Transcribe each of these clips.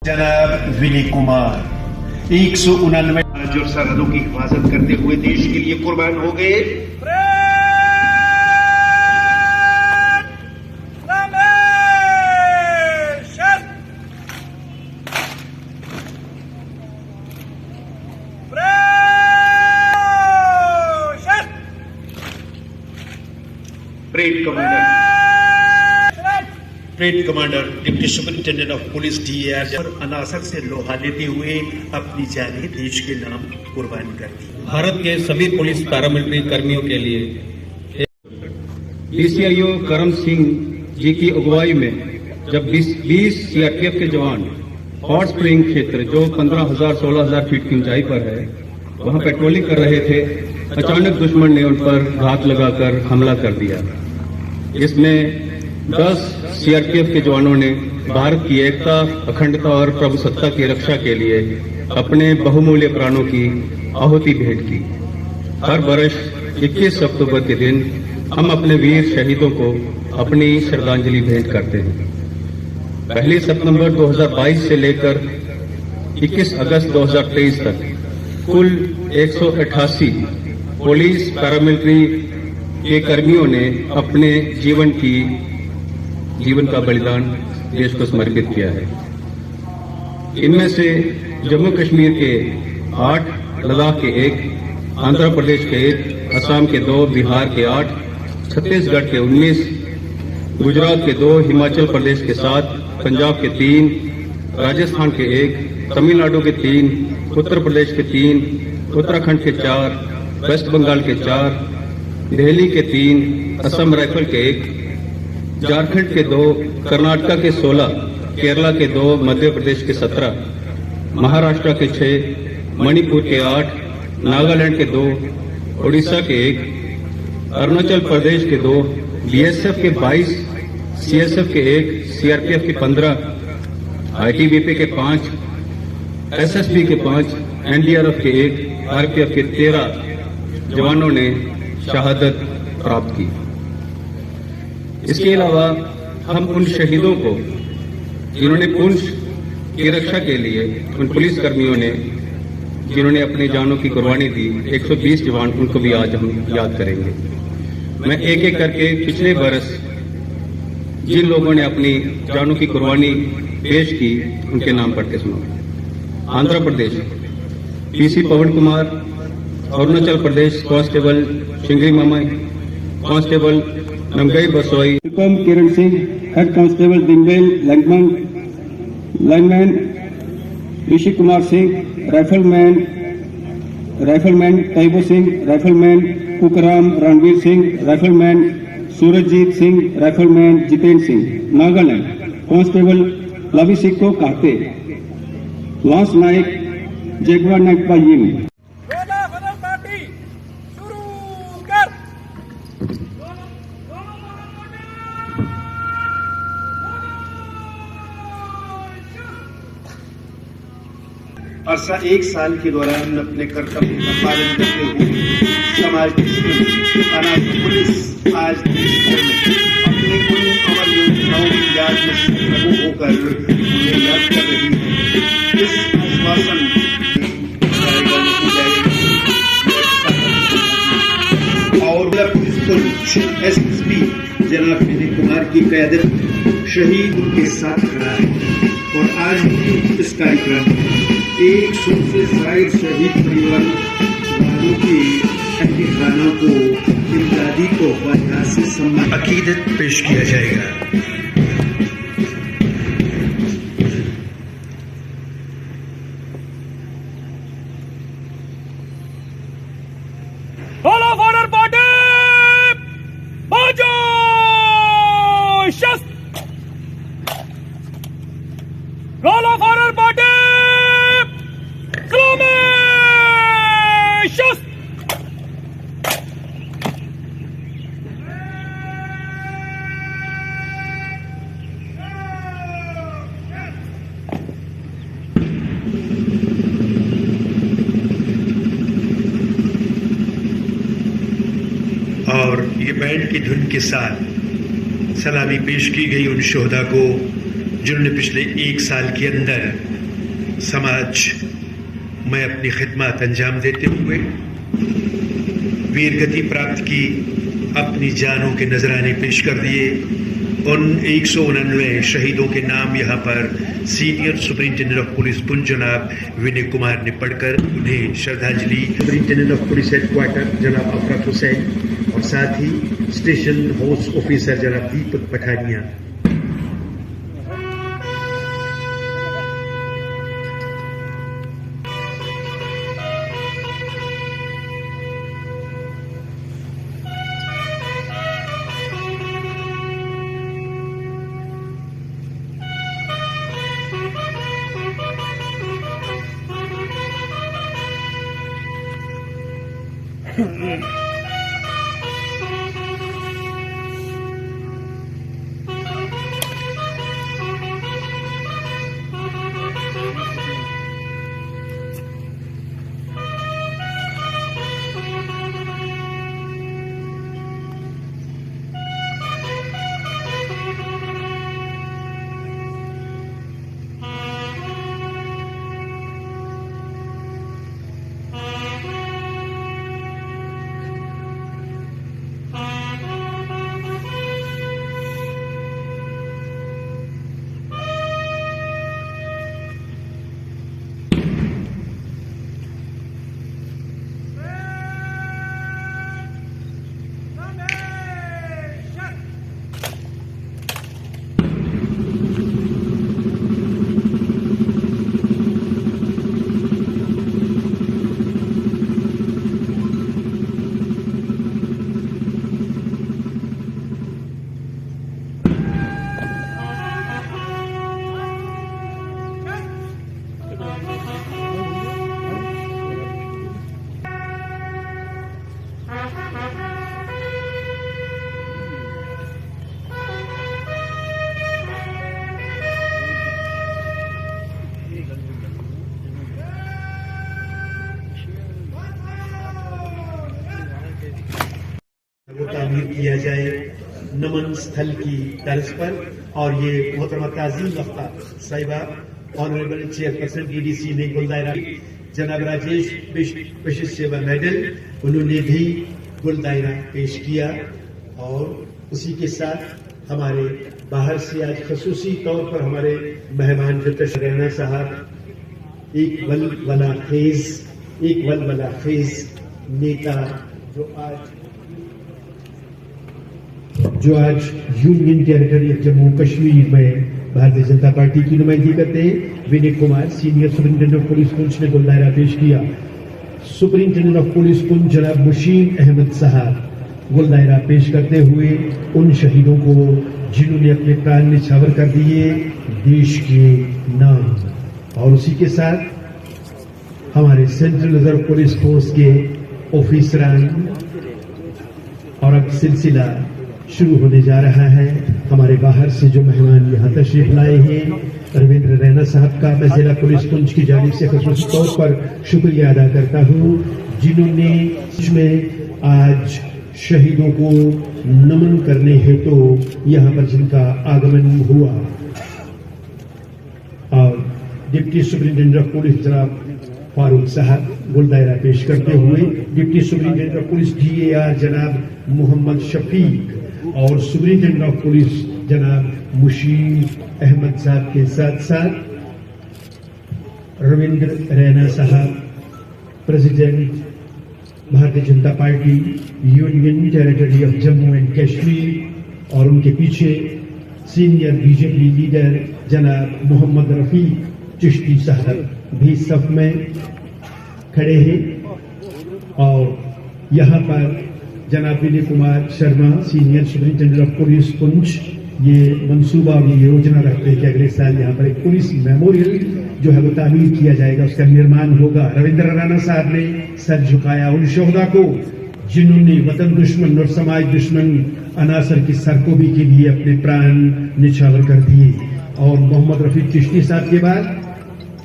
जनाब विनी कुमार 199 जो सरहदों की हिफाजत करते हुए देश के लिए कुर्बान हो गए। Parade commander deputy superintendent of police DAR और अनासर से लोहा लेते हुए अपनी जानें देश के नाम कुर्बान कर दी। भारत के सभी पुलिस पैरामिलिट्री कर्मियों के लिए DCIO करम सिंह जी की अगुवाई में जब 20 CRPF के जवान हॉट स्प्रिंग क्षेत्र जो 15,000-16,000 फीट की ऊंचाई पर है वहां पेट्रोलिंग कर रहे थे, अचानक दुश्मन ने उन पर घात लगाकर हमला कर दिया। इसमें 10 CRPF के जवानों ने भारत की एकता, अखंडता और प्रभुसत्ता की रक्षा के लिए अपने बहुमूल्य प्राणों की आहुति भेंट की। हर वर्ष 21 अक्टूबर के दिन हम अपने वीर शहीदों को अपनी श्रद्धांजलि भेंट करते हैं। 1 सितंबर 2022 से लेकर 21 अगस्त 2023 तक कुल 188 पुलिस पैरामिलिट्री के कर्मियों ने अपने जीवन का बलिदान देश को समर्पित किया है। इनमें से जम्मू कश्मीर के 8, लद्दाख के 1, आंध्र प्रदेश के 1, असम के 2, बिहार के 8, छत्तीसगढ़ के 19, गुजरात के 2, हिमाचल प्रदेश के 7, पंजाब के 3, राजस्थान के 1, तमिलनाडु के 3, उत्तर प्रदेश के 3, उत्तराखंड के 4, वेस्ट बंगाल के 4, दिल्ली के 3, असम राइफल के 1, झारखंड के 2, कर्नाटक के 16, केरला के 2, मध्य प्रदेश के 17, महाराष्ट्र के 6, मणिपुर के 8, नागालैंड के 2, उड़ीसा के 1, अरुणाचल प्रदेश के 2, BSF के 22, CSF के 1, CRPF के 15, ITBP के 5, SSB के 5, NDRF के 1, RPF के 13 जवानों ने शहादत प्राप्त की। इसके अलावा हम उन शहीदों को जिन्होंने पुंछ की रक्षा के लिए, उन पुलिस कर्मियों ने जिन्होंने अपनी जानों की कुर्बानी दी, 120 जवान, उनको भी आज हम याद करेंगे। मैं एक एक करके पिछले बरस जिन लोगों ने अपनी जानों की कुर्बानी पेश की उनके नाम पढ़ के सुनाऊंगा। Andhra Pradesh PC Pawan Kumar, Arunachal Pradesh constable Shingri Mamai, constable Namgai Basoi, Kiran Singh, head constable Dingel lineman Rishi Kumar Singh, rifleman Taibu Singh, rifleman Kukram Ranveer Singh, rifleman Surajjit Singh, rifleman Jitendra Singh. Nagaland constable Lavisiko Kate, lance नायक जेगवा नायकपा यिम। अरसा 1 साल के दौरान अपने कर्तव्य का पालन करते हुए समाज अनाथ पुलिस आज देश भर में अपने उन अमर योद्धाओं की याद में सजग होकर उन्हें याद कर रही है। इस आश्वासन और पुलिस SSP जनाब विनी कुमार की क़यादत शहीद उनके साथ खड़ा है और आज भी इस कार्यक्रम 100 से ज्यादा शहीद परिवार वालों की अहलियानों को इमदादी तोहफा से सम्मान अकीदत पेश किया जाएगा। और ये बैंड की धुन के साथ सलामी पेश की गई उन शोहदा को जिन्होंने पिछले 1 साल के अंदर समाज में अपनी खिदमत अंजाम देते हुए वीरगति प्राप्त की अपनी जानों के नजराने पेश कर दिए। उन 199 शहीदों के नाम यहाँ पर senior superintendent of police Poonch जनाब विनय कुमार ने पढ़कर उन्हें श्रद्धांजलि। सुपरिंटेंडेंट ऑफ पुलिस हेडक्वार्टर जनाब अफरत हुसैन और साथ ही स्टेशन हाउस ऑफिसर जनाब दीपक पठानिया। तामीर किया जाए नमन स्थल की तर्ज पर। और ये मोहतरमा ताज़ीम वक्ता साहिबा ऑनरेबल चेयरपर्सन डीडीसी ने गुलदायरा जनाब राजेश विशिष्ट सेवा मेडल उन्होंने भी गुलदायरा पेश किया। और उसी के साथ हमारे बाहर से आज खसूसी तौर पर हमारे मेहमान जो तशरीफ रैना साहब एक वलवला खेज नेता जो आज union territory of Jammu Kashmir में भारतीय जनता पार्टी की नुमाइंदगी करते हैं, Vinay Kumar senior superintendent of police Poonch ने गुलदायरा पेश किया। सुपरिंटेंडेंट ऑफ पुलिस पुंछ जनाब मुशीन अहमद साहब गुलदायरा पेश करते हुए उन शहीदों को जिन्होंने अपने प्राण न्यौछावर कर दिए देश के नाम। और उसी के साथ हमारे सेंट्रल रिजर्व पुलिस फोर्स के ऑफिसरान। और अब सिलसिला शुरू होने जा रहा है। हमारे बाहर से जो मेहमान यहाँ तशरीफ लाए हैं, रविंद्र रैना साहब का मैं जिला पुलिस पुंछ की जानिब से खसूसी तौर पर शुक्रिया अदा करता हूँ, जिन्होंने इसमें आज शहीदों को नमन करने हेतु यहाँ पर जिनका आगमन हुआ। और डिप्टी सुपरिंटेंडेंट ऑफ पुलिस जनाब फारूक साहब गुलदायरा पेश करते हुए deputy superintendent of police DAR जनाब मोहम्मद शफीक और सुपरिंटेंडेंट ऑफ पुलिस जनाब मुशीन अहमद साहब के साथ साथ रविंद्र रैना साहब प्रेसिडेंट भारतीय Janata party union territory of Jammu and Kashmir और उनके पीछे सीनियर बीजेपी लीडर जनाब मोहम्मद रफीक चिश्ती साहब भी सफ में खड़े हैं। और यहाँ पर जनाब Vinay Kumar Sharma senior superintendent of police Poonch ये मंसूबा और ये योजना रखते हैं कि अगले साल यहाँ पर एक पुलिस मेमोरियल जो है वो तामीर किया जाएगा, उसका निर्माण होगा। रविंद्र रैना साहब ने सर झुकाया उन शोहदा को जिन्होंने वतन दुश्मन और समाज दुश्मन अनासर की सरकोबी के लिए अपने प्राण न्यौछावर कर दिए। और मोहम्मद रफीक चिश्ती साहब के बाद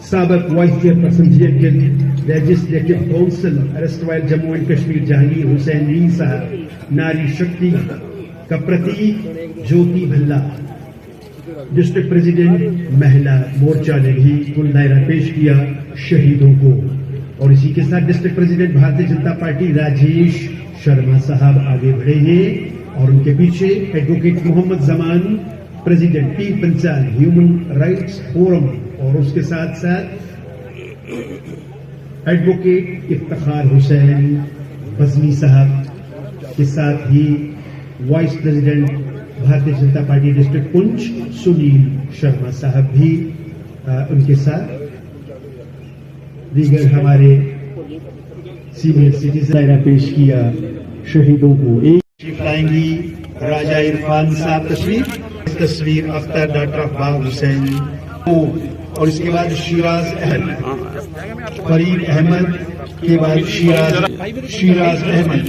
साबिक vice chairperson legislative council erstwhile Jammu and Kashmir Jahangir Hussain Mir साहब नारी शक्ति का प्रतीक ज्योति भल्ला डिस्ट्रिक्ट प्रेसिडेंट महिला मोर्चा ने भी कुल दायरा पेश किया शहीदों को। और इसी के साथ डिस्ट्रिक्ट प्रेसिडेंट भारतीय जनता पार्टी राजेश शर्मा साहब आगे बढ़े हैं और उनके पीछे एडवोकेट मोहम्मद जमान, प्रेसिडेंट पीर पंचाल ह्यूमन राइट्स फोरम, और उसके साथ साथ एडवोकेट इफ्तिखार हुसैन बज़मी साहब के साथ ही वाइस प्रेसिडेंट भारतीय जनता पार्टी डिस्ट्रिक्ट पुंछ सुनील शर्मा साहब भी उनके साथ दीगर हमारे सीनियर सिटीजन दायरा पेश किया शहीदों को। एक लाएंगी राजा इरफान साहब तस्वीर अख्तर डॉक्टर अब्बास हुसैन और इसके बाद शिराज अहमद, फरीद अहमद के बाद शिराज अहमद,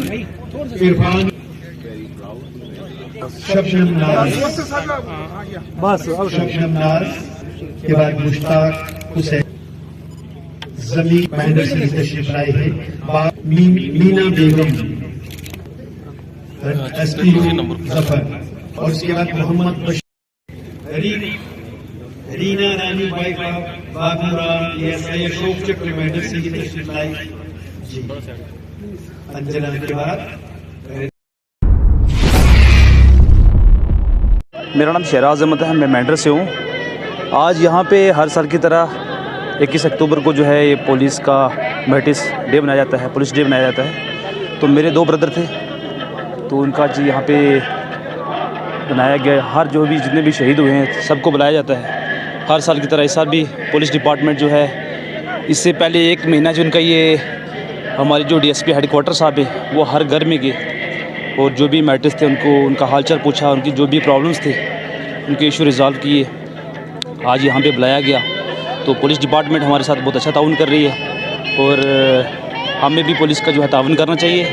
इरफान, शबनम नाज के बाद मुश्ताक हुसैन, जमीन महेंद्र सिंह तशरीफ लाए हैं, मीना बेगम, एसपीओ जफर, और इसके बाद मोहम्मद बशीर, रीना रानी बागुरा, अशोक चक्र महेंद्र सिंह तशरीफ लाए जी, अंजना के बाद। मेरा नाम शहराज अहमद है, मैं मेंढर से हूँ। आज यहाँ पे हर साल की तरह 21 अक्टूबर को जो है ये पुलिस का मेटिस डे मनाया जाता है, पुलिस डे मनाया जाता है। तो मेरे 2 ब्रदर थे, तो उनका जी यहाँ पे बनाया गया। हर जो भी जितने भी शहीद हुए हैं सबको बुलाया जाता है हर साल की तरह। इस साल भी पुलिस डिपार्टमेंट जो है, इससे पहले 1 महीना जो उनका ये हमारे जो डीएसपी हेडक्वार्टर साहब है वो हर घर में गए और जो भी मैटर्स थे उनको उनका हालचाल पूछा, उनकी जो भी प्रॉब्लम्स थे उनके इशू रिजॉल्व किए। आज यहाँ पे बुलाया गया, तो पुलिस डिपार्टमेंट हमारे साथ बहुत अच्छा ताउन कर रही है और हमें भी पुलिस का जो है ताउन करना चाहिए।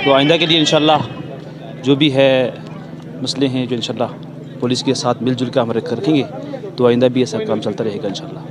तो आइंदा के लिए इंशाल्लाह जो भी है मसले हैं जो इंशाल्लाह पुलिस के साथ मिलजुल कर हम रखेंगे, तो आइंदा भी ऐसा काम चलता रहेगा इंशाल्लाह।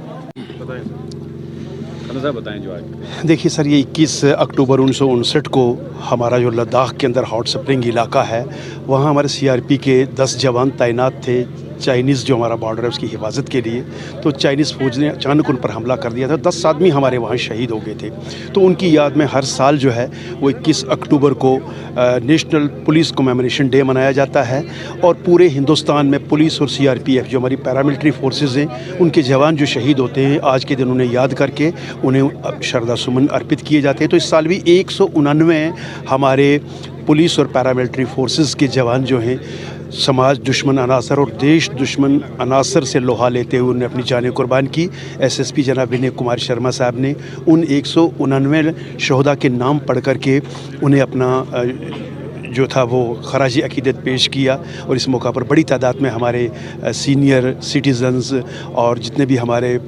बताएं जो आज। देखिए सर, ये 21 अक्टूबर 1959 को हमारा जो लद्दाख के अंदर हॉट स्प्रिंग इलाका है, वहाँ हमारे सीआरपी के 10 जवान तैनात थे चाइनीज़ जो हमारा बॉर्डर है उसकी हिफाजत के लिए। तो चाइनीज़ फ़ौज ने अचानक उन पर हमला कर दिया था, 10 आदमी हमारे वहाँ शहीद हो गए थे। तो उनकी याद में हर साल जो है वो 21 अक्टूबर को नेशनल पुलिस कमेमोरेशन डे मनाया जाता है और पूरे हिंदुस्तान में पुलिस और सीआरपीएफ जो हमारी पैरामिलिट्री फोर्सेज़ हैं उनके जवान जो शहीद होते हैं आज के दिन उन्हें याद करके उन्हें श्रद्धा सुमन अर्पित किए जाते हैं। तो इस साल भी 199 हमारे पुलिस और पैरामिलिट्री फोर्सेस के जवान जो हैं समाज दुश्मन अनासर और देश दुश्मन अनासर से लोहा लेते हुए उन्हें अपनी जानें कुर्बान की। एसएसपी जनाब विनय कुमार शर्मा साहब ने उन 199 शहदा के नाम पढ़ कर के उन्हें अपना जो था वो खराजी अकीदत पेश किया। और इस मौका पर बड़ी तादाद में हमारे सीनियर सिटीज़न्स और जितने भी हमारे,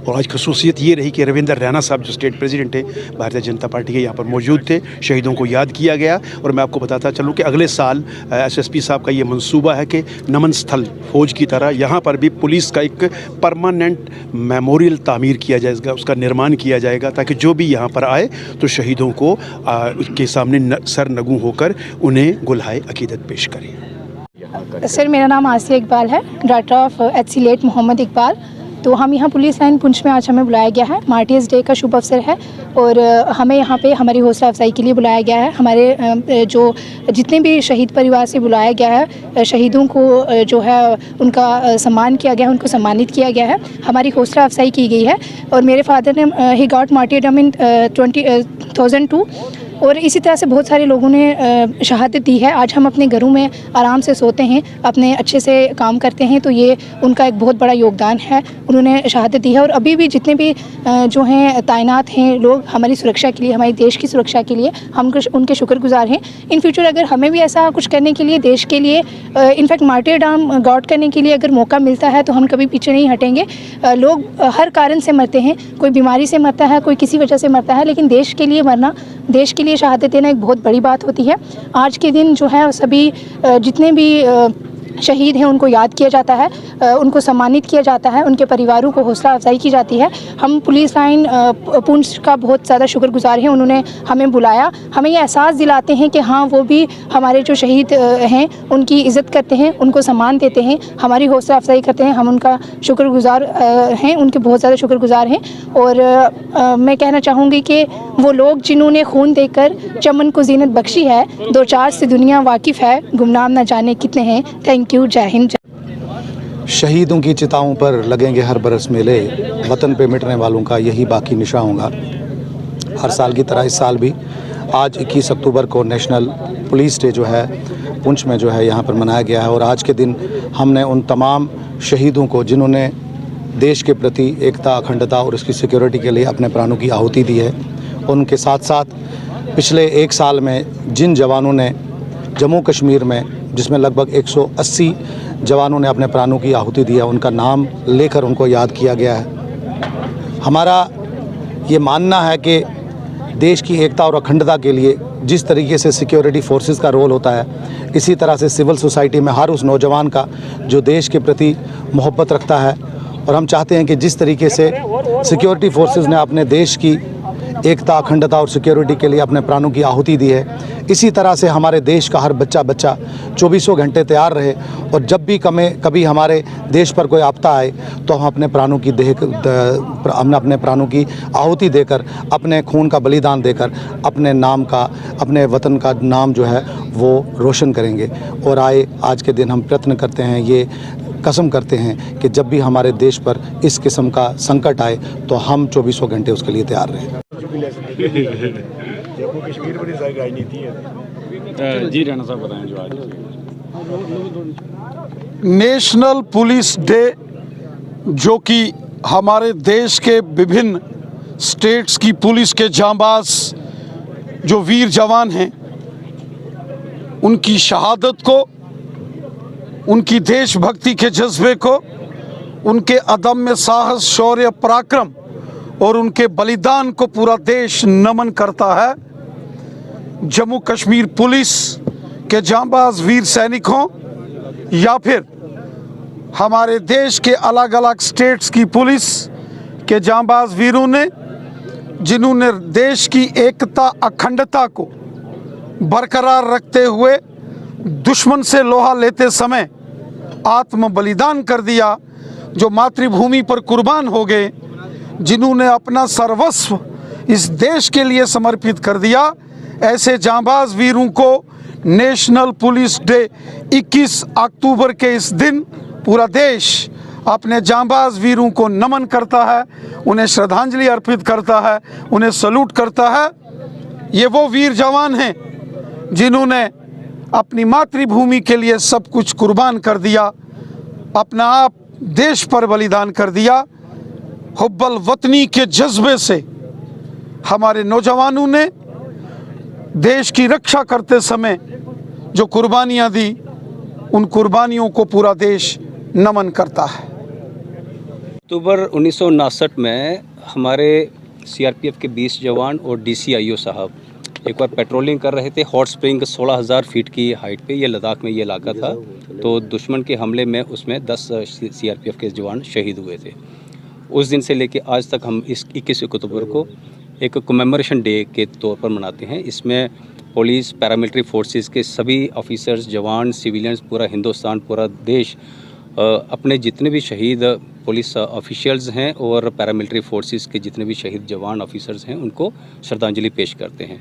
और आज खसूसियत ये रही कि रविंदर रैना साहब जो स्टेट प्रेसिडेंट है भारतीय जनता पार्टी के, यहाँ पर मौजूद थे। शहीदों को याद किया गया। और मैं आपको बताता चलूँ कि अगले साल एसएसपी साहब का ये मंसूबा है कि नमन स्थल फौज की तरह यहाँ पर भी पुलिस का एक परमानेंट मेमोरियल तामीर किया जाएगा, उसका निर्माण किया जाएगा, ताकि जो भी यहाँ पर आए तो शहीदों को उसके सामने सर नगू होकर उन्हें गुलहाए अकीदत पेश करें। सर, मेरा नाम आसिया इकबाल है, daughter of HC late Mohammad Iqbal. तो हम यहाँ पुलिस लाइन पुंछ में आज हमें बुलाया गया है। मार्टियर्स डे का शुभ अवसर है और हमें यहाँ पे हमारी हौसला अफजाई के लिए बुलाया गया है। हमारे जो जितने भी शहीद परिवार से बुलाया गया है, शहीदों को जो है उनका सम्मान किया गया है, उनको सम्मानित किया गया है, हमारी हौसला अफजाई की गई है। और मेरे फादर ने ही गॉट मार्टियरडम इन 2002 और इसी तरह से बहुत सारे लोगों ने शहादत दी है। आज हम अपने घरों में आराम से सोते हैं, अपने अच्छे से काम करते हैं, तो ये उनका एक बहुत बड़ा योगदान है, उन्होंने शहादत दी है। और अभी भी जितने भी जो हैं तैनात हैं लोग हमारी सुरक्षा के लिए, हमारे देश की सुरक्षा के लिए, हम उनके शुक्रगुजार हैं। इन फ्यूचर अगर हमें भी ऐसा कुछ करने के लिए, देश के लिए, इनफैक्ट मार्टियरडम गॉड करने के लिए अगर मौका मिलता है तो हम कभी पीछे नहीं हटेंगे। लोग हर कारण से मरते हैं, कोई बीमारी से मरता है, कोई किसी वजह से मरता है, लेकिन देश के लिए मरना, देश के लिए शहादत देना एक बहुत बड़ी बात होती है। आज के दिन जो है सभी जितने भी शहीद हैं उनको याद किया जाता है, उनको सम्मानित किया जाता है, उनके परिवारों को हौसला अफजाई की जाती है। हम पुलिस लाइन पुंछ का बहुत ज़्यादा शुक्रगुजार हैं, उन्होंने हमें बुलाया, हमें ये एहसास दिलाते हैं कि हाँ वो भी हमारे जो शहीद हैं उनकी इज़्ज़त करते हैं, उनको सम्मान देते हैं, हमारी हौसला अफजाई करते हैं। हम उनका शुक्रगुजार हैं, उनके बहुत ज़्यादा शुक्रगुजार हैं। और मैं कहना चाहूँगी कि वो लोग जिन्होंने खून देकर चमन को जीनत बख्शी है, दो चार से दुनिया वाकिफ़ है, गुमनाम न जाने कितने हैं। थैंक यू, जय हिंद। शहीदों की चिताओं पर लगेंगे हर बरस मेले, वतन पे मिटने वालों का यही बाकी निशा होगा। हर साल की तरह इस साल भी आज 21 अक्टूबर को नेशनल पुलिस डे जो है पुंछ में जो है यहाँ पर मनाया गया है। और आज के दिन हमने उन तमाम शहीदों को जिन्होंने देश के प्रति एकता, अखंडता और उसकी सिक्योरिटी के लिए अपने प्राणों की आहुति दी है, उनके साथ साथ पिछले एक साल में जिन जवानों ने जम्मू कश्मीर में, जिसमें लगभग 180 जवानों ने अपने प्राणों की आहुति दी है, उनका नाम लेकर उनको याद किया गया है। हमारा ये मानना है कि देश की एकता और अखंडता के लिए जिस तरीके से सिक्योरिटी फोर्सेस का रोल होता है, इसी तरह से सिविल सोसाइटी में हर उस नौजवान का जो देश के प्रति मोहब्बत रखता है। और हम चाहते हैं कि जिस तरीके से सिक्योरिटी फोर्सेस ने अपने देश की एकता, अखंडता और सिक्योरिटी के लिए अपने प्राणों की आहुति दी है, इसी तरह से हमारे देश का हर बच्चा 24 घंटे तैयार रहे। और जब भी कभी हमारे देश पर कोई आपदा आए तो हम अपने प्राणों की आहुति देकर, अपने खून का बलिदान देकर अपने नाम का, अपने वतन का नाम जो है वो रोशन करेंगे। और आज के दिन हम प्रयत्न करते हैं, ये कसम करते हैं कि जब भी हमारे देश पर इस किस्म का संकट आए तो हम 24 घंटे उसके लिए तैयार रहें। जम्मू कश्मीर बड़ी सारी राजनीति है। जी राणा साहब बताएं जो आज नेशनल पुलिस डे, जो कि हमारे देश के विभिन्न स्टेट्स की पुलिस के जांबाज जो वीर जवान हैं, उनकी शहादत को, उनकी देशभक्ति के जज्बे को, उनके अदम्य साहस, शौर्य, पराक्रम और उनके बलिदान को पूरा देश नमन करता है। जम्मू कश्मीर पुलिस के जांबाज वीर सैनिक हों या फिर हमारे देश के अलग अलग स्टेट्स की पुलिस के जांबाज वीरों ने, जिन्होंने देश की एकता, अखंडता को बरकरार रखते हुए दुश्मन से लोहा लेते समय आत्म बलिदान कर दिया, जो मातृभूमि पर कुर्बान हो गए, जिन्होंने अपना सर्वस्व इस देश के लिए समर्पित कर दिया, ऐसे जांबाज वीरों को नेशनल पुलिस डे 21 अक्टूबर के इस दिन पूरा देश अपने जांबाज वीरों को नमन करता है, उन्हें श्रद्धांजलि अर्पित करता है, उन्हें सल्यूट करता है। ये वो वीर जवान हैं जिन्होंने अपनी मातृभूमि के लिए सब कुछ कुर्बान कर दिया, अपना आप देश पर बलिदान कर दिया। हुब्बल वतनी के जज्बे से हमारे नौजवानों ने देश की रक्षा करते समय जो कुर्बानियां दी, उन कुर्बानियों को पूरा देश नमन करता है। अक्टूबर 1959 में हमारे सीआरपीएफ के 20 जवान और डीसीआईओ साहब एक बार पेट्रोलिंग कर रहे थे हॉट स्प्रिंग 16,000 फीट की हाइट पे, ये लद्दाख में ये इलाका था। तो दुश्मन के हमले में उसमें 10 सीआरपीएफ के जवान शहीद हुए थे। उस दिन से लेके आज तक हम इस 21 अक्टूबर को एक कमेमोरेशन डे के तौर पर मनाते हैं। इसमें पुलिस, पैरामिलिट्री फोर्सेस के सभी ऑफिसर्स, जवान, सिविलियंस, पूरा हिंदुस्तान, पूरा देश अपने जितने भी शहीद पुलिस ऑफिशियल्स हैं और पैरामिलिट्री फोर्सेस के जितने भी शहीद जवान ऑफिसर्स हैं, उनको श्रद्धांजलि पेश करते हैं।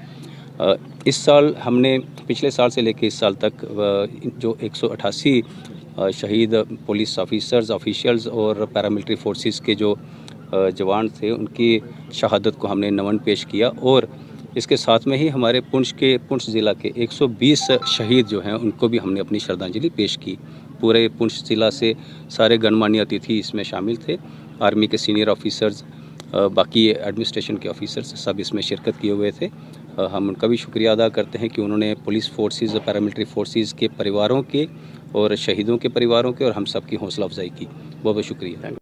इस साल हमने पिछले साल से लेकर इस साल तक जो 188 शहीद पुलिस ऑफिसर्स, ऑफिशियल्स और पैरामिलिट्री फोर्सेस के जो जवान थे, उनकी शहादत को हमने नमन पेश किया। और इसके साथ में ही हमारे पुंछ ज़िला के 120 शहीद जो हैं, उनको भी हमने अपनी श्रद्धांजलि पेश की। पूरे पुंछ ज़िला से सारे गणमान्य अतिथि इसमें शामिल थे, आर्मी के सीनियर ऑफिसर्स, बाकी एडमिनिस्ट्रेशन के ऑफिसर्स सब इसमें शिरकत किए हुए थे। हम उनका भी शुक्रिया अदा करते हैं कि उन्होंने पुलिस फोर्सेस, पैरामिलिट्री फोर्सेस के परिवारों के और शहीदों के परिवारों के और हम सब की हौसला अफजाई की। बहुत बहुत शुक्रिया।